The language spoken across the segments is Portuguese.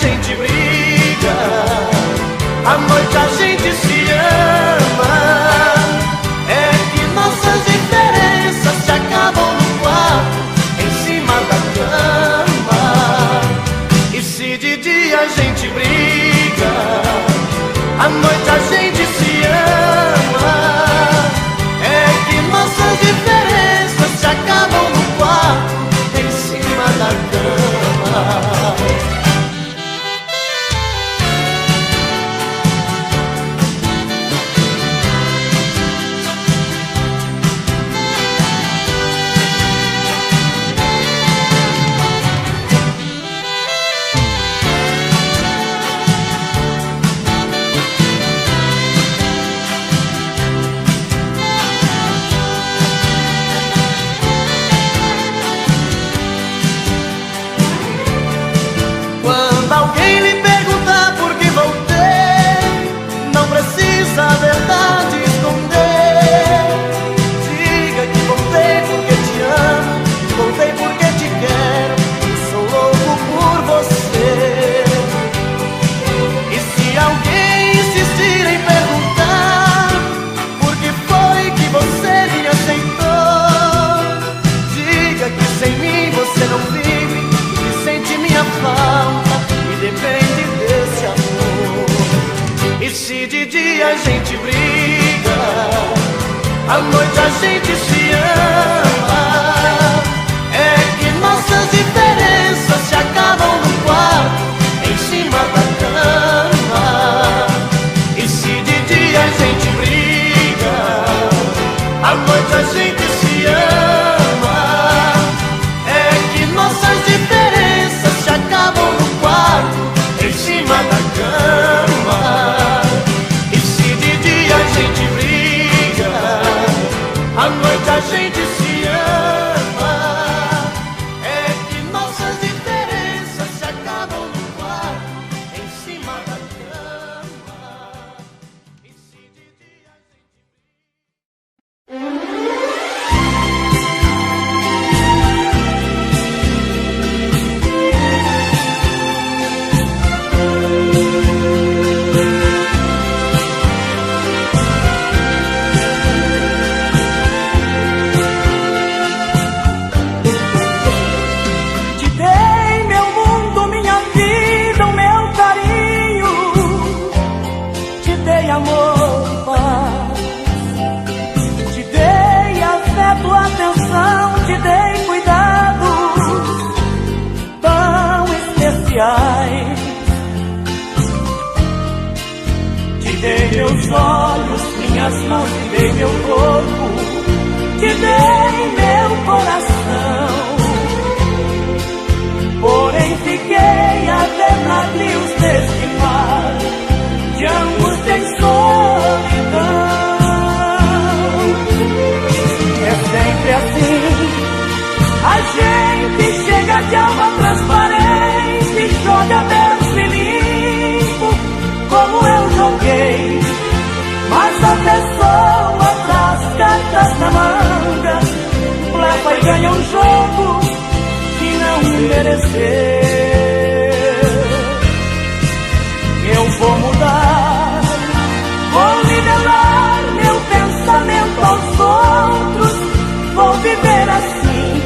gente briga, à noite a gente se ama. É que nossas diferenças se acabam no quarto, em cima da cama. E se de dia a gente briga, à noite a gente se ama. É que nossas diferenças se acabam no quarto, em cima da cama. Alguém lhe perguntar por que voltei, não precisa a verdade esconder. Diga que voltei porque te amo, voltei porque te quero, sou louco por você. E se alguém insistir em perguntar por que foi que você me aceitou, diga que sem mim você não vive, que sente minha falta, depende desse amor. E se de dia a gente briga, à noite a gente se ama. É que nossas diferenças se acabam no quarto, em cima da cama. E se de dia a gente briga, à noite a gente se ama. É que nossas diferenças se acabam no quarto, em cima da cama. E se de dia a gente briga, à noite a gente se ama. É que nossas diferenças se acabam no quarto, em cima da cama. E se de dia a gente te dei meus olhos, minhas mãos, te dei meu corpo, te dei meu coração. Porém fiquei a ver navios deste mar, de angústia e solidão. É sempre assim, a gente chega de alma transparente, joga verso e limpo, como eu joguei. Mas a pessoa traz cartas na manga, leva e ganha um jogo que não mereceu. Eu vou mudar, vou nivelar meu pensamento aos outros, vou viver assim,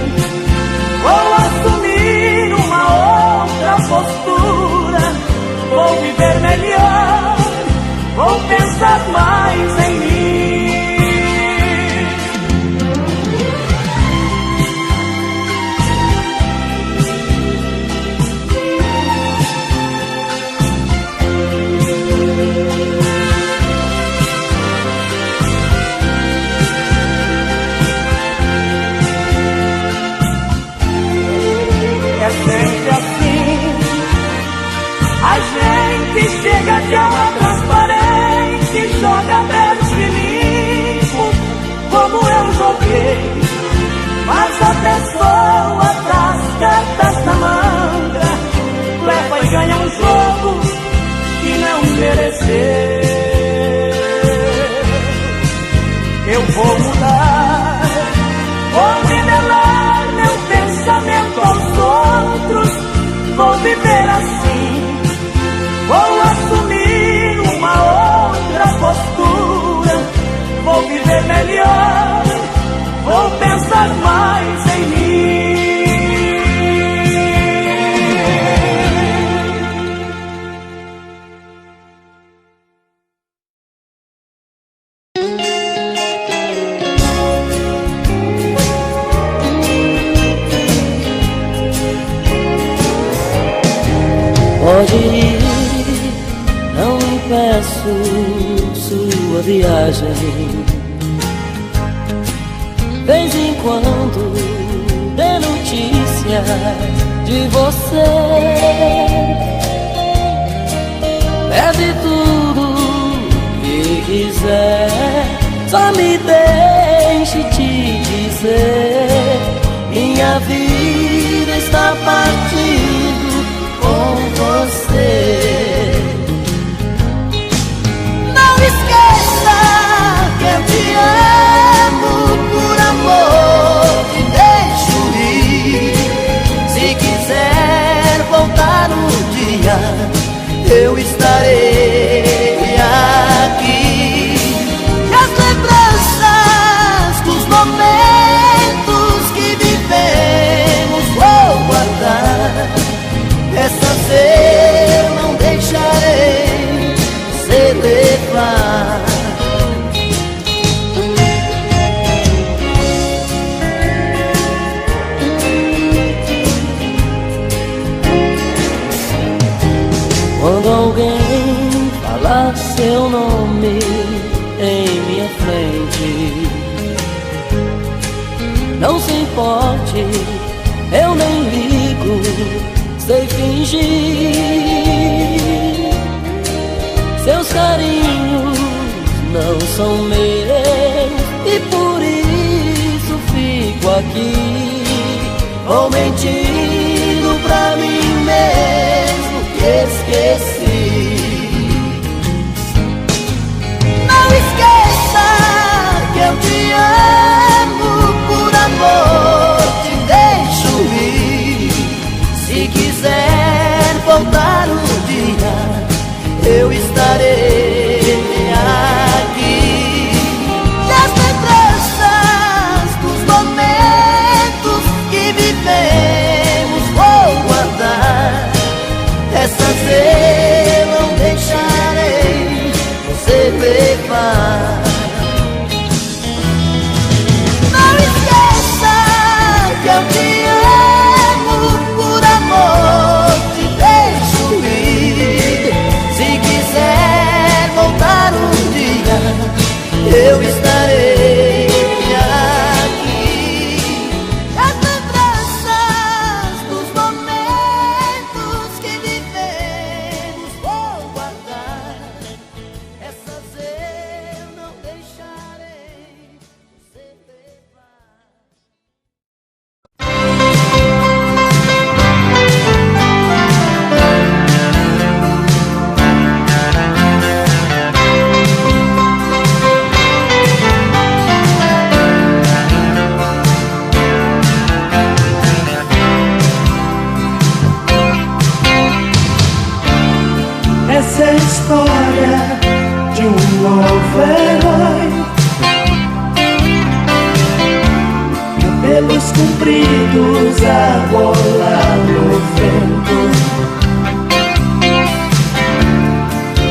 vou assumir uma outra postura, vou viver melhor, vou pensar mais em mim. viagem. Vez em quando dê notícias de você. Pede tudo que quiser, só me deixe te dizer: minha vida está partindo com você. Não esqueça que eu te amo, por amor te deixo ir. Se quiser voltar um dia, eu estarei aqui. E as lembranças dos momentos que vivemos vou guardar. Essas eu não deixarei você levar. Quando alguém falar seu nome em minha frente, não se importe, eu nem ligo, sei fingir. Seus carinhos não são meus e por isso fico aqui, ou mentindo pra mim mesmo que esqueci. Não esqueça que eu te amo, por amor te deixo ir. Se quiser voltar um dia, eu estarei aqui. E as lembranças dos momentos que vivemos vou guardar. Essas eu não deixarei você levar. Não esqueça que eu te amo, por amor te deixo ir. Se quiser voltar um dia, eu estarei aqui. As lembranças dos momentos que vivemos vou guardar. Essas eu não deixarei você levar. Essa é a história de um novo herói, cabelos compridos a rolar no vento,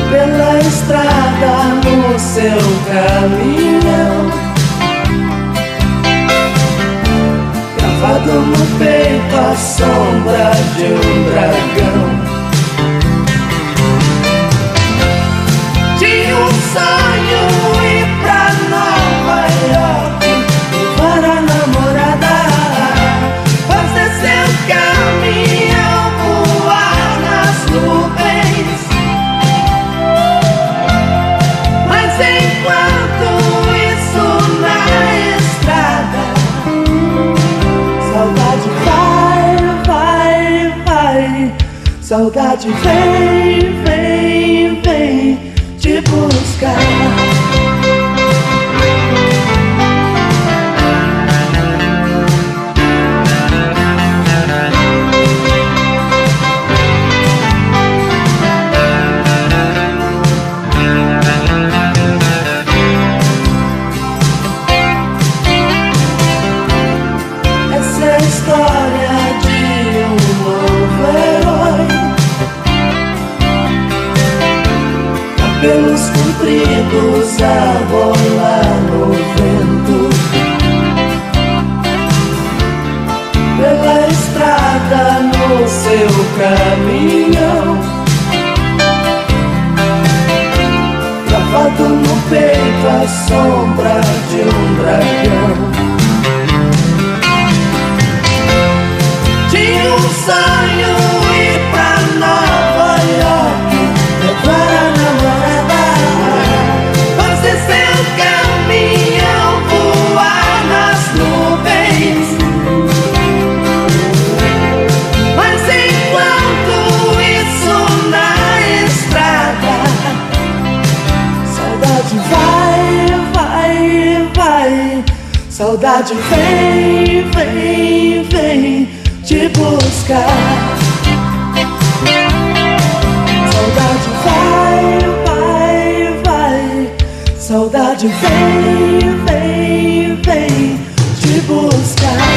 pela estrada no seu caminhão, gravado no peito a sombra de um dragão. Tinha um sonho ir pra Nova York, levar a namorada, fazer seu caminhão voar nas nuvens. Mas enquanto isso na estrada, saudade vai, vai, vai. Saudade vem, vem, vem te buscar. Essa é a história de um novo herói, cabelos compridos a rolar no vento, pela estrada no seu caminhão, gravado no peito a sombra de um dragão. Tinha um sonho ir pra Nova York, levar a namorada, fazer seu caminhão voar nas nuvens. Mas enquanto isso na estrada, saudade vai, vai, vai. Saudade vem, vem, vem te buscar. Saudade vai, vai, vai. Saudade vem, vem, vem te buscar.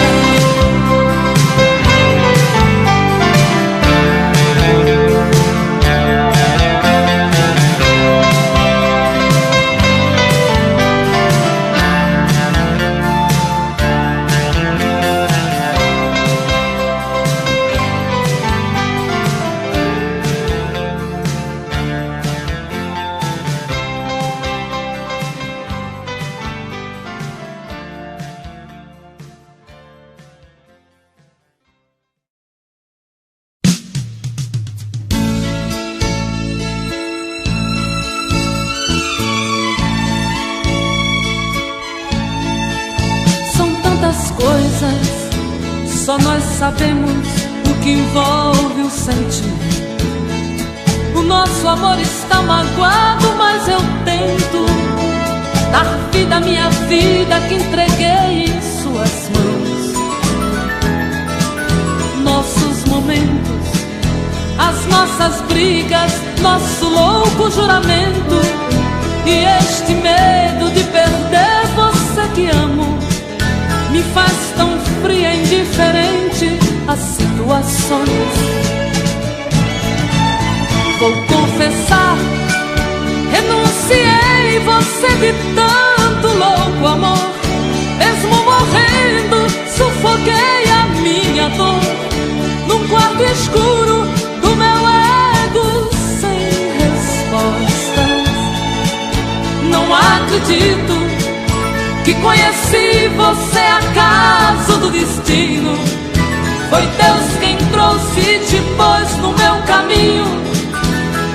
Só nós sabemos o que envolve o sentimento. O nosso amor está magoado, mas eu tento dar vida à minha vida que entreguei em suas mãos. Nossos momentos, as nossas brigas, nosso louco juramento e este medo de perder você que amo me faz tão fria e indiferente às situações. Vou confessar, renunciei você de tanto louco amor. Mesmo morrendo, sufoquei a minha dor num quarto escuro do meu ego sem respostas. Não acredito que conheci você acaso do destino. Foi Deus quem trouxe e te pôs no meu caminho,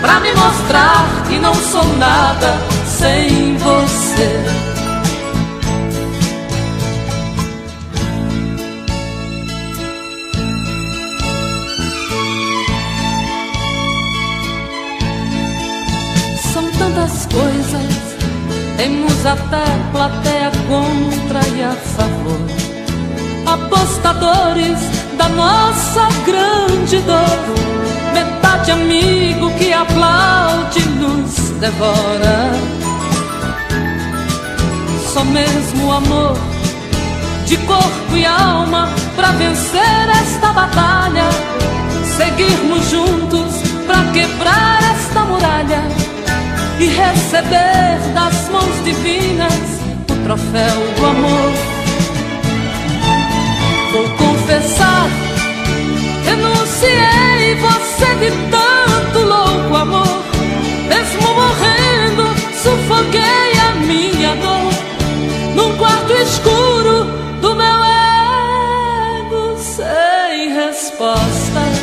pra me mostrar que não sou nada sem você. São tantas coisas, temos até plateia contra e a favor, apostadores da nossa grande dor, metade amigo que aplaude e nos devora. Só mesmo o amor de corpo e alma pra vencer esta batalha, seguirmos juntos pra quebrar esta muralha e receber das mãos divinas o troféu do amor. Vou confessar, renunciei você de tanto louco amor. Mesmo morrendo, sufoquei a minha dor num quarto escuro do meu ego sem respostas.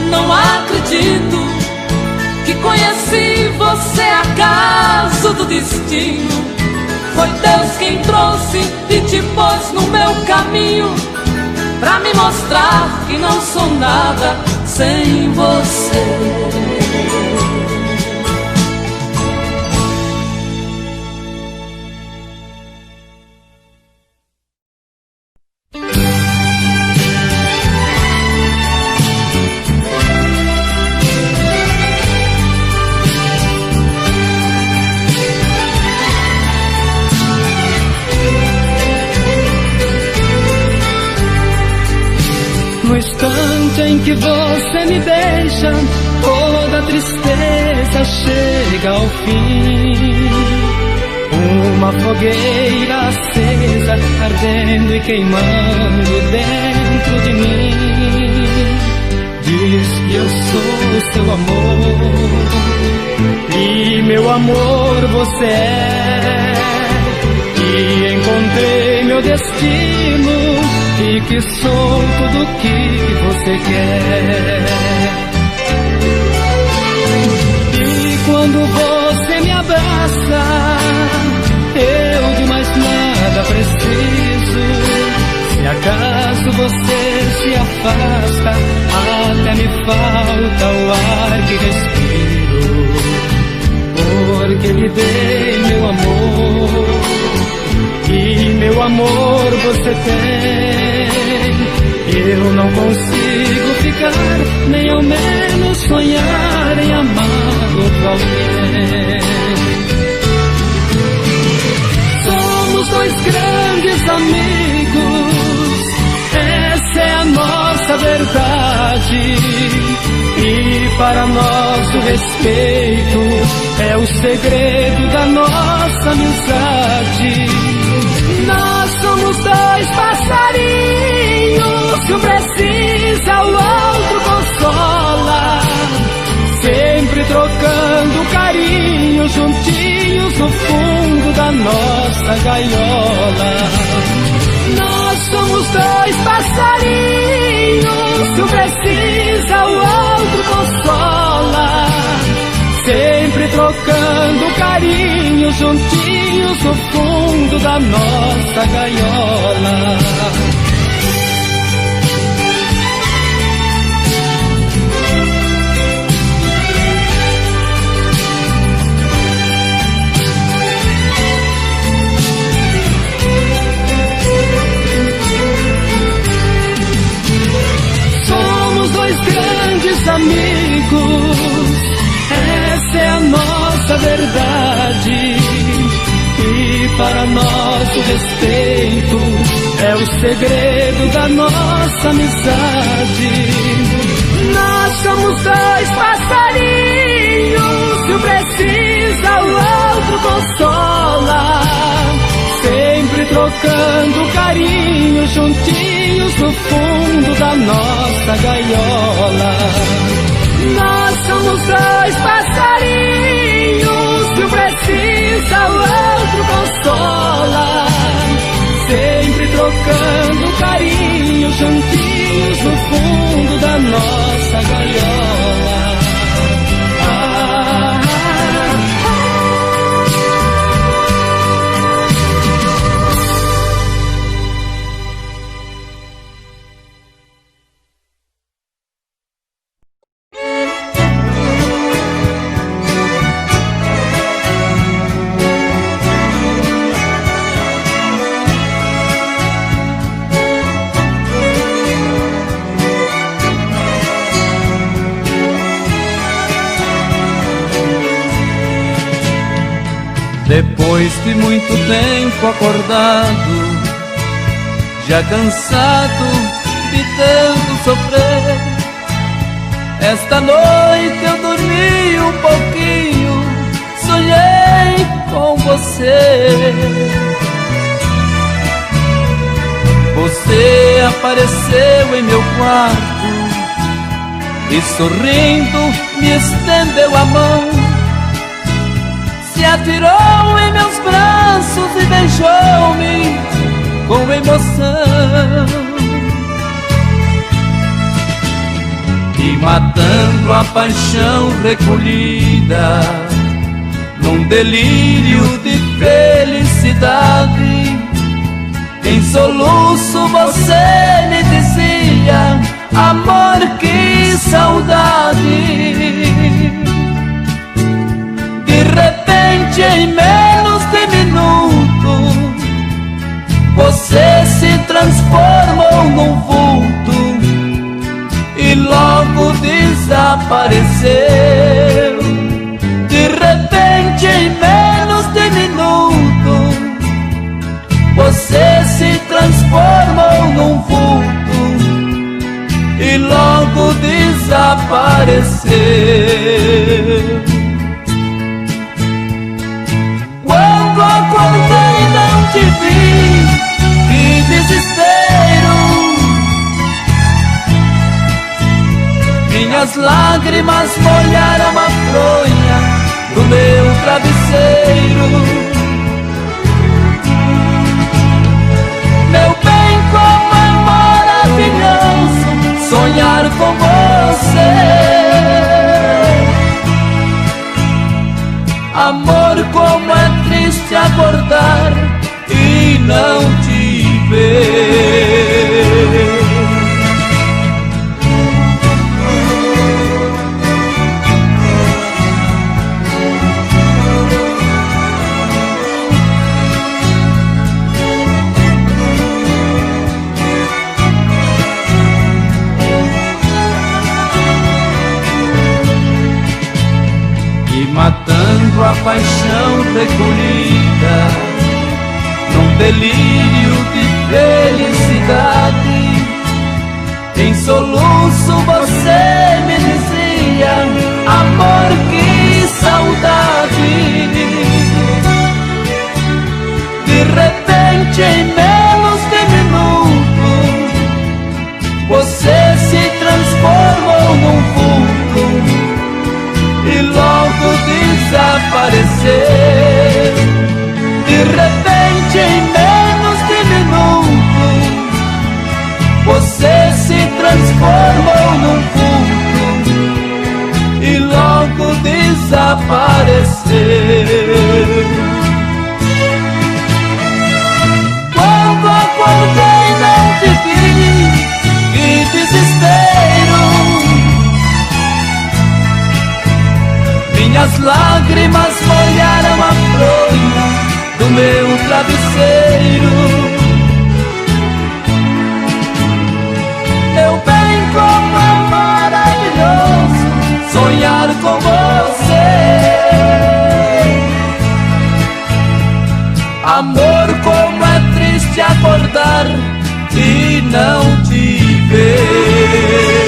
Não acredito que conheci você acaso do destino. Foi Deus quem trouxe e te pôs no meu caminho, pra me mostrar que não sou nada sem você. No instante em que você me deixa, toda tristeza chega ao fim. Uma fogueira acesa, ardendo e queimando dentro de mim. De diz que eu sou seu amor, e meu amor você é, e encontrei meu destino, e que sou tudo que você quer. E quando você me abraça, eu de mais nada preciso. Se acaso você se afasta, até me falta o ar que respiro, porque lhe dei meu amor, e meu amor você tem. Eu não consigo ficar, nem ao menos sonhar em amar outro alguém. Somos dois grandes amigos, essa é a nossa verdade, e para nós o respeito é o segredo da nossa amizade. Nós somos dois passarinhos, se um precisa o outro consola, sempre trocando carinho, juntinhos no fundo da nossa gaiola. Nós somos dois passarinhos, se um precisa o outro consola, sempre trocando carinho, juntinhos no fundo da nossa gaiola. Somos dois grandes amigos, essa é a nossa verdade, e para nós o respeito é o segredo da nossa amizade. Nós somos dois passarinhos, se um precisa o outro consola, sempre trocando carinho, juntinhos no fundo da nossa gaiola. Nós somos dois passarinhos, se um precisa o outro consola, sempre trocando carinho, juntinhos no fundo da nossa gaiola. Depois de muito tempo acordado, já cansado de tanto sofrer, esta noite eu dormi um pouquinho, sonhei com você. Você apareceu em meu quarto e sorrindo me estendeu a mão, se atirou em meus braços e beijou-me com emoção. E matando a paixão recolhida, num delírio de felicidade, em soluço você me dizia: amor, que saudade. De repente, em menos de minuto, você se transformou num vulto e logo desapareceu. De repente, em menos de minuto, você se transformou num vulto e logo desapareceu. Quando acordei não te vi, que desespero. Minhas lágrimas molharam a fronha do meu travesseiro. Meu bem, como é maravilhoso sonhar com você. Amor, como é triste acordar e não te ver. Matando a paixão recolhida num delírio de felicidade. Em soluço você me dizia: amor, que saudade. De repente, em menos de minuto, você se transformou num vulto e logo desaparecer. De repente, em menos de minuto, você se transformou num vulto e logo desaparecer. Quando acordei não te vi, que desespero. Minhas lágrimas molharam a fronha do meu travesseiro. Meu bem, como é maravilhoso sonhar com você. Amor, como é triste acordar e não te ver.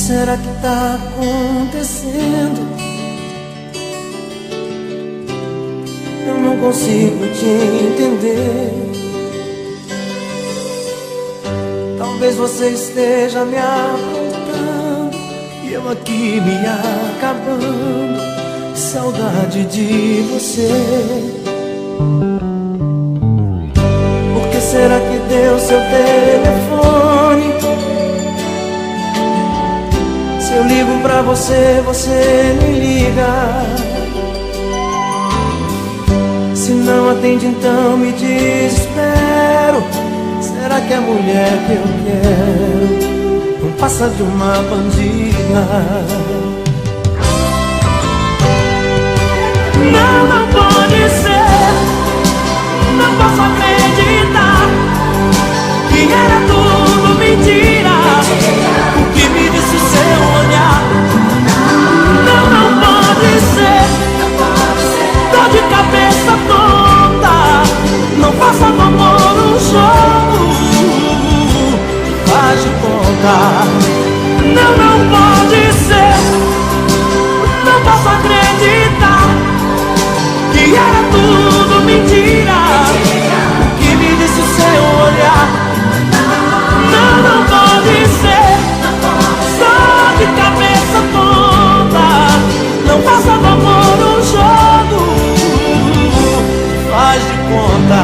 Será que tá acontecendo? Eu não consigo te entender. Talvez você esteja me aprontando e eu aqui me acabando. Saudade de você. Por que será que deu seu telefone? Eu ligo pra você, você me liga. Se não atende, então me desespero. Será que é a mulher que eu quero não passa de uma bandida? Não, não pode ser. Não posso acreditar que era tudo mentira. O que me disse o seu olhar? Não, não pode ser. Tô de cabeça tonta. Não faça do amor um jogo, faz de conta. Não, não pode ser. Não posso acreditar que era tudo mentira. O que me disse o seu olhar? Não, não pode ser. Só de cabeça tonta. Não faça do amor um jogo, faz de conta.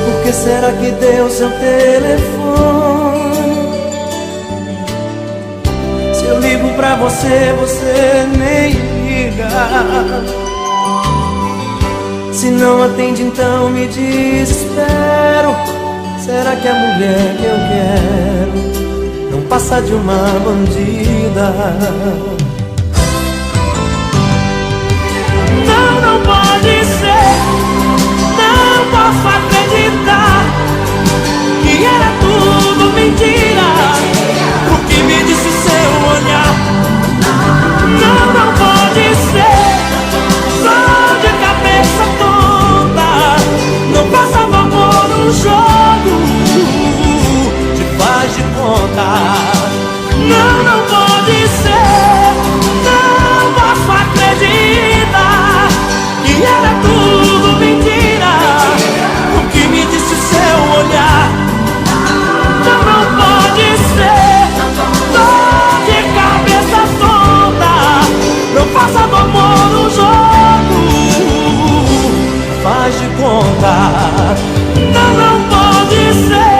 Por que será que deu seu telefone? pra você, você nem liga. Se não atende, então me desespero. Será que a mulher que eu quero não passa de uma bandida? Não, não pode ser. Não posso acreditar que era tudo mentira, o que me disse seu olhar. Não, não pode ser. Só de cabeça tonta, não passava por um jogo de faz de conta. Não, não pode ser. Não posso acreditar que era tudo mentira, o que me disse seu olhar. Não, não pode ser. Tô de cabeça tonta, não faça do amor um jogo, faz de conta. Não, não pode ser.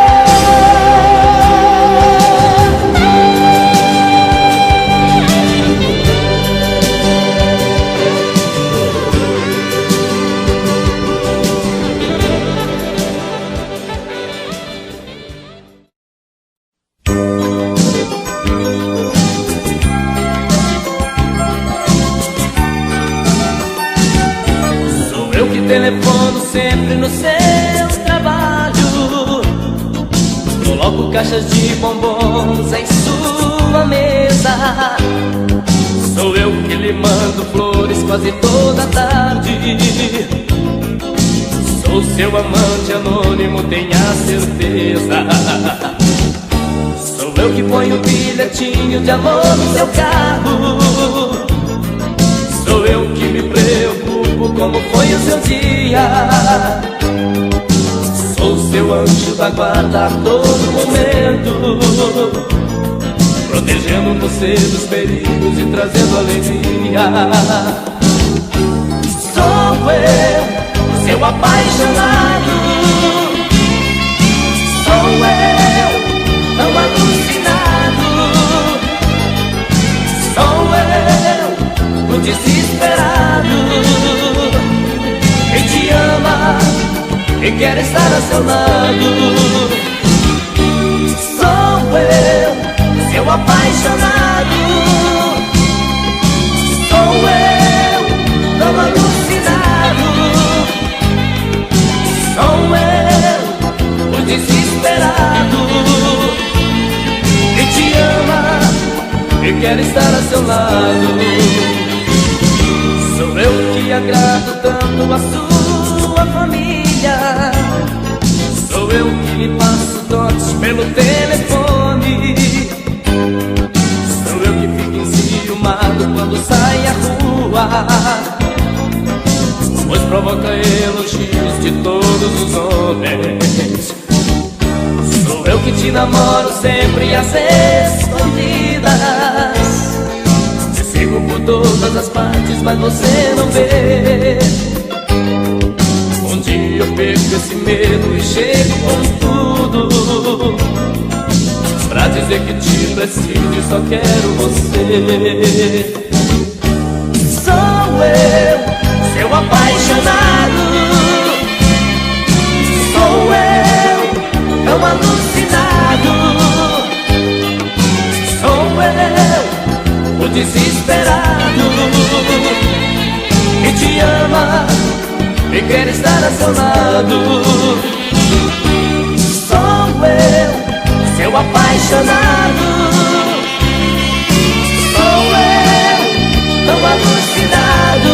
Telefono sempre no seu trabalho, coloco caixas de bombons em sua mesa. Sou eu que lhe mando flores quase toda tarde. Sou seu amante anônimo, tenha certeza. Sou eu que ponho bilhetinho de amor no seu carro. Sou eu que me preocupo como foi o seu dia. Sou seu anjo da guarda a todo momento, protegendo você dos perigos e trazendo alegria. Sou eu, seu apaixonado. Sou eu, tão alucinado. Sou eu, o desesperado, quem te ama e quer estar a seu lado. Sou eu, seu apaixonado. Sou eu, tão alucinado. Sou eu, o desesperado, quem te ama e quer estar a seu lado. Sou eu que agrado tanto a sua família. Sou eu que lhe passo dotes pelo telefone. Sou eu que fico enciumado quando sai à rua, pois provoca elogios de todos os homens. Sou eu que te namoro sempre às escondidas. Sigo por todas as partes, mas você não vê. Um dia eu perco esse medo e chego com tudo pra dizer que te preciso e só quero você. Sou eu, seu apaixonado. Sou eu, tão alucinado. Sou eu, o desesperado, que te ama e quer estar a seu lado. Sou eu, seu apaixonado. Sou eu, tão alucinado.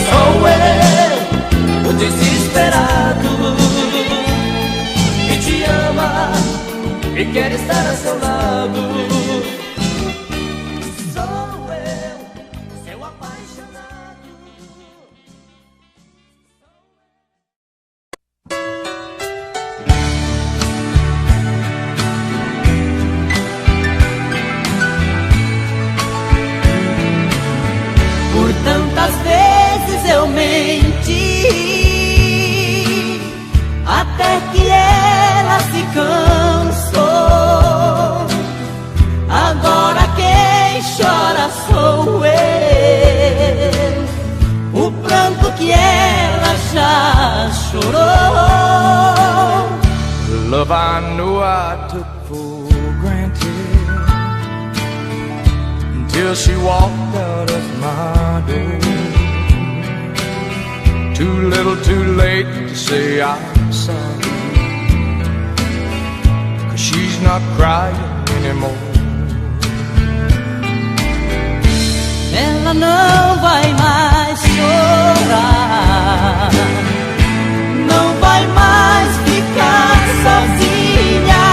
Sou eu, o desesperado, que te ama e quer estar a seu lado. Tantas vezes eu menti, até que ela se cansou. Agora chorou. Love I knew I took for granted, until she walked out of my door. Too little, too late to say I'm sorry, 'cause she's not crying anymore. Ela não vai mais chorar, não vai mais ficar sozinha.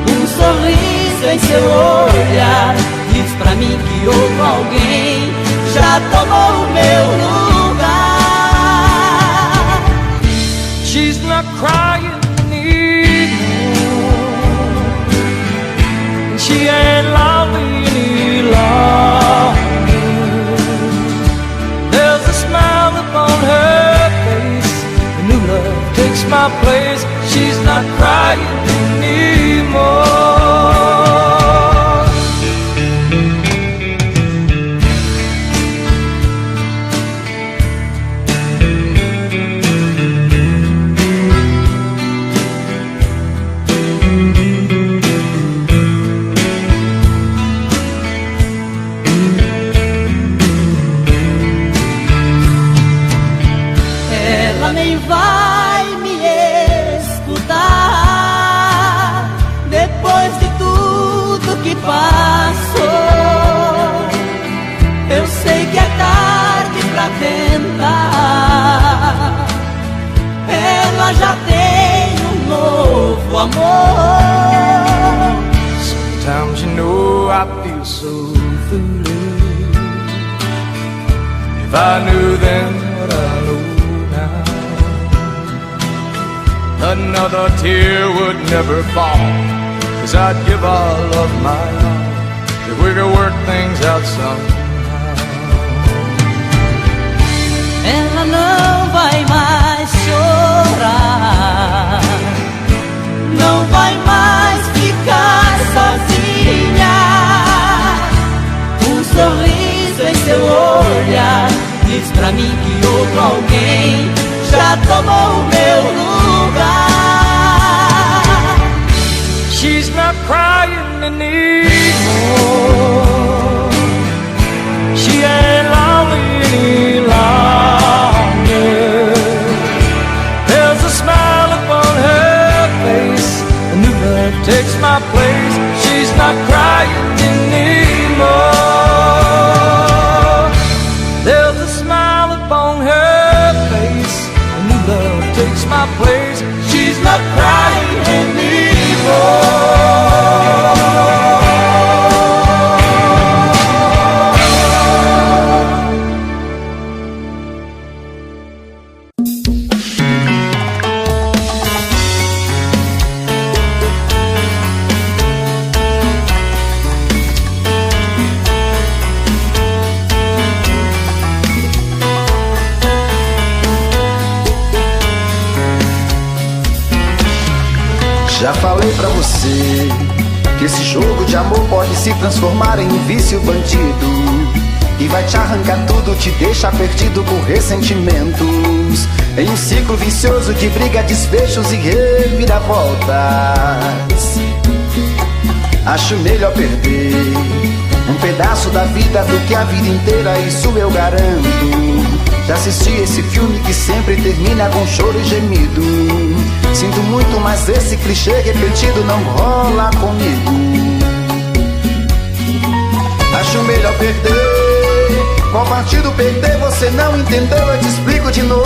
Um sorriso em seu olhar diz pra mim que outro alguém já tomou o meu lugar. She's not crying anymore, she ain't lonely any longer. There's a smile upon her face, a new love takes my place. She's not crying anymore. Passou. Eu sei que é tarde pra tentar. Ela já tem um novo amor. Sometimes you know I feel so foolish. If I knew then what I know now, another tear would never fall, 'cause I'd give all of my all if we could work things out somehow. Ela não vai mais chorar, não vai mais ficar sozinha. Um sorriso em seu olhar diz pra mim que outro alguém já tomou o meu lugar. She's not crying anymore, she ain't lonely any longer. There's a smile upon her face, a new love takes my place. She's not crying anymore. There's a smile upon her face, a new love takes my place. She's not crying anymore. Já falei pra você que esse jogo de amor pode se transformar em um vício bandido, e vai te arrancar tudo, te deixar perdido por ressentimentos, em um ciclo vicioso de briga, desfechos e reviravoltas. Acho melhor perder um pedaço da vida do que a vida inteira, isso eu garanto. Já assisti esse filme que sempre termina com choro e gemido. Sinto muito, mas esse clichê repetido não rola comigo. Acho melhor perder. Qual partido perder? Você não entendeu, eu te explico de novo.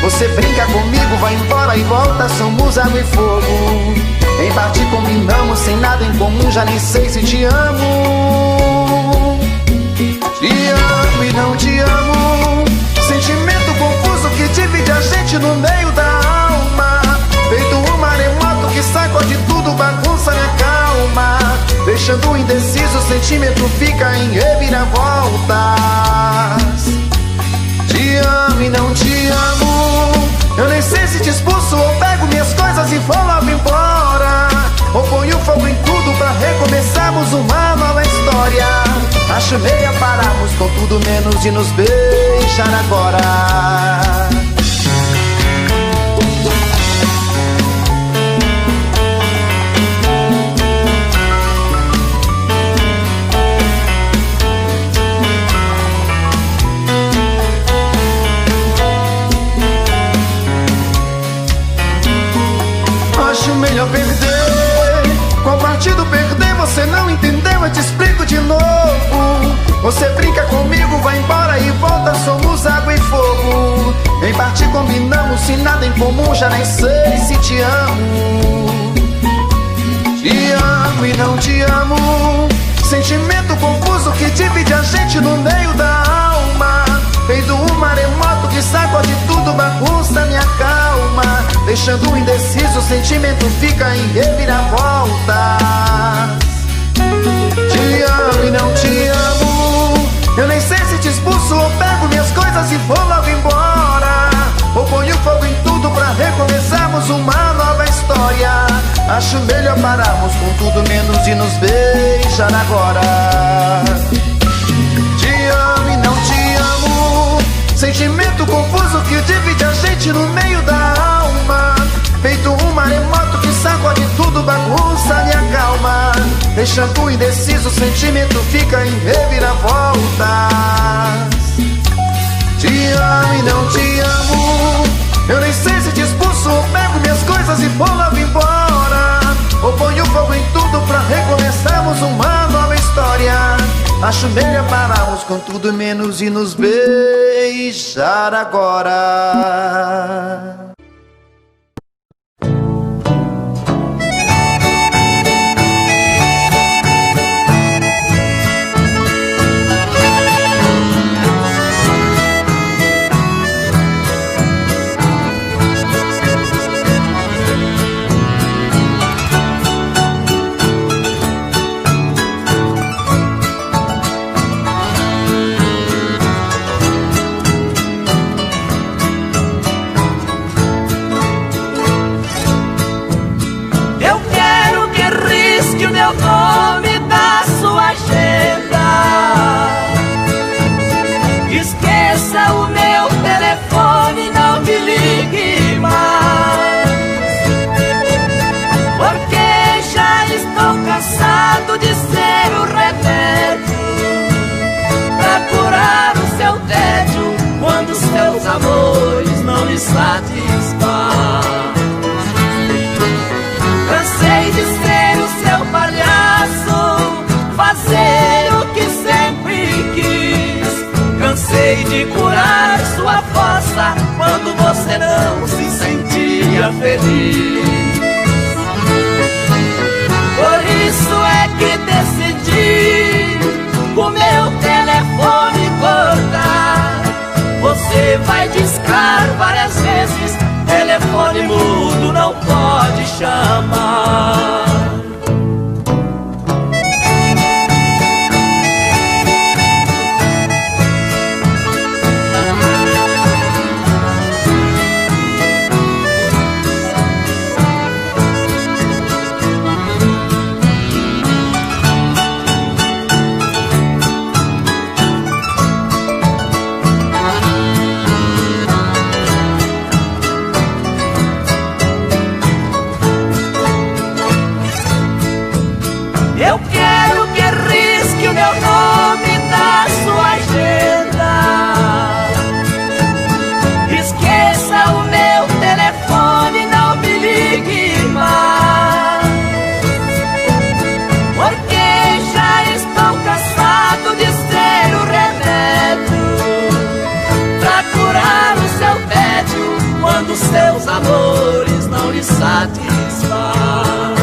Você brinca comigo, vai embora e volta, somos água e fogo. Em parte combinamos, sem nada em comum, já nem sei se te amo. Te amo e não te amo, sentimento confuso que divide a gente no meio da alma. Feito um maremoto que sacode tudo, bagunça minha calma, deixando indeciso, o sentimento fica em reviravoltas. Te amo e não te amo, eu nem sei se te expulso ou pego minhas coisas e vou logo embora, ou ponho fogo em tudo pra recomeçarmos uma nova história. Acho meia pararmos com tudo menos de nos beijar agora. Você brinca comigo, vai embora e volta, somos água e fogo. Em parte combinamos, se nada em comum, já nem sei se te amo. Te amo e não te amo, sentimento confuso que divide a gente no meio da alma. Feito um maremoto que sacode tudo, bagunça minha calma. Deixando indeciso, o sentimento fica em reviravolta. Te amo e não te amo, eu nem sei se te expulso ou pego minhas coisas e vou logo embora. Ou ponho fogo em tudo pra recomeçarmos uma nova história. Acho melhor pararmos com tudo menos de nos beijar agora. Te amo e não te amo, sentimento confuso que divide a gente no meio da alma. Feito um maremoto que sacode tudo, bagunça minha calma. Deixando indeciso, o sentimento fica em reviravoltas. Te amo e não te amo, eu nem sei se te expulso ou pego minhas coisas e vou logo embora. Ou ponho fogo em tudo pra recomeçarmos uma nova história. Acho melhor pararmos com tudo menos e nos beijar agora. De ser o remédio pra curar o seu tédio quando seus amores não lhe satisfazem. Cansei de ser o seu palhaço, fazer o que sempre quis. Cansei de curar sua fossa quando você não se sentia feliz. Por isso é que decidi o meu telefone cortar. Você vai discar várias vezes, telefone mudo não pode chamar. Eu quero que risque o meu nome da sua agenda. Esqueça o meu telefone, não me ligue mais. Porque já estou cansado de ser o remédio pra curar o seu tédio quando seus amores não lhe satisfazem.